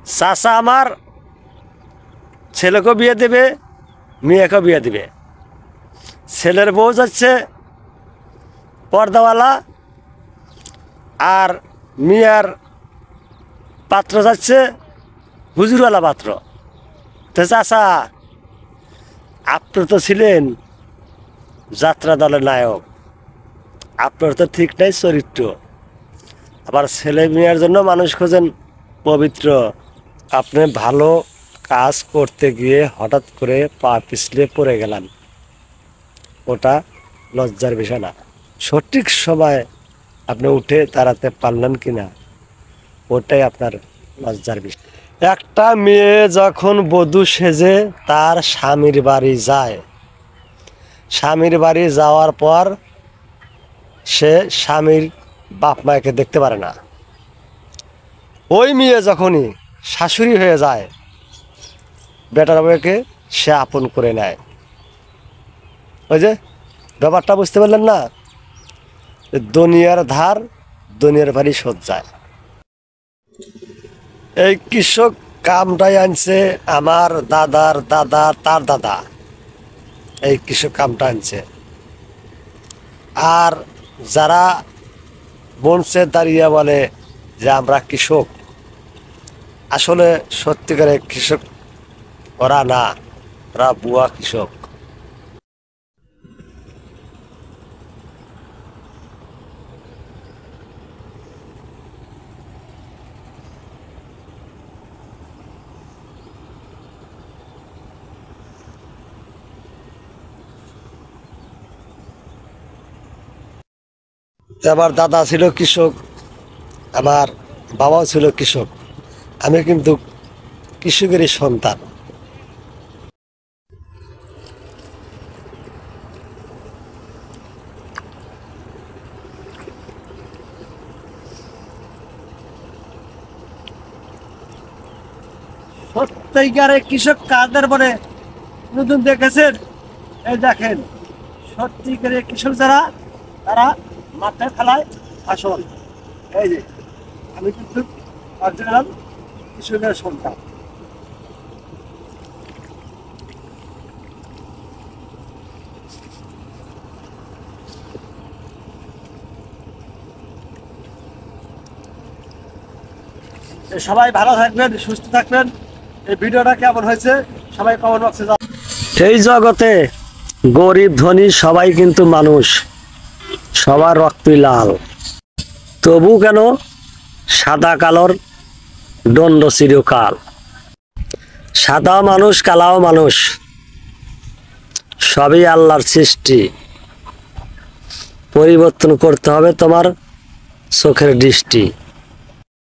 চাচা আমার ছেলেকেও বিয়ে দেবে, মেয়েকেও বিয়ে দেবে। ছেলের বউ যাচ্ছে পর্দাওয়ালা, আর মেয়ের পাত্র যাচ্ছে হুজুরওয়ালা পাত্র। তো চাচা, আপনি তো ছিলেন যাত্রা দলের নায়ক, আপনার তো ঠিক নাই চরিত্র। আবার ছেলে মেয়ের জন্য মানুষ খোঁজেন পবিত্র, আপনি ভালো কাজ করতে গিয়ে হঠাৎ করে পা পিছলে পড়ে গেলেন, ওটা লজ্জার বিষয় না। সঠিক সময় আপনি উঠে দাঁড়াতে পারলেন কিনা, ওটাই আপনার লজ্জার বিষয়। একটা মেয়ে যখন বধূ সেজে তার স্বামীর বাড়ি যায়, স্বামীর বাড়ি যাওয়ার পর সে স্বামীর বাপ মাকে দেখতে পারে না। ওই মেয়ে যখনই শাশুড়ি হয়ে যায়, বেটার বউকে সে আপন করে নেয়। ওই যে ব্যাপারটা বুঝতে পারলেন না? দুনিয়ার ধার দুনিয়ার বাড়ি শোধ যায়। এই কৃষক কামটাই আনছে আমার দাদার দাদা, তার দাদা এই কৃষক কামটা আনছে। আর যারা বনছে দাঁড়িয়ে বলে যে আমরা কৃষক, আসলে সত্যিকারে কৃষক ওরা না, ওরা বুয়া কৃষক। আমার দাদা ছিল কৃষক, আমার বাবাও ছিল কৃষক, আমি কিন্তু কৃষকেরই সন্তান। সত্যিকারে কৃষক কাদের বলে নতুন দেখেছেন? এই দেখেন, সত্যিকারে কৃষক যারা, তারা মাঠে ফেলায় ফসল। এই যে আমি কিন্তু অরিজিনাল কৃষকের সন্তান। সবাই ভালো থাকবেন, সুস্থ থাকবেন। এই ভিডিওটা কেমন হয়েছে সবাই কমেন্ট বক্সে জানাবেন। এই জগতে গরিব ধনী সবাই কিন্তু মানুষ, সবার রক্তই লাল। তবু কেন সাদা কালোর দণ্ড চিরকাল? সাদাও মানুষ, কালাও মানুষ, সবই আল্লাহর সৃষ্টি। পরিবর্তন করতে হবে তোমার চোখের দৃষ্টি।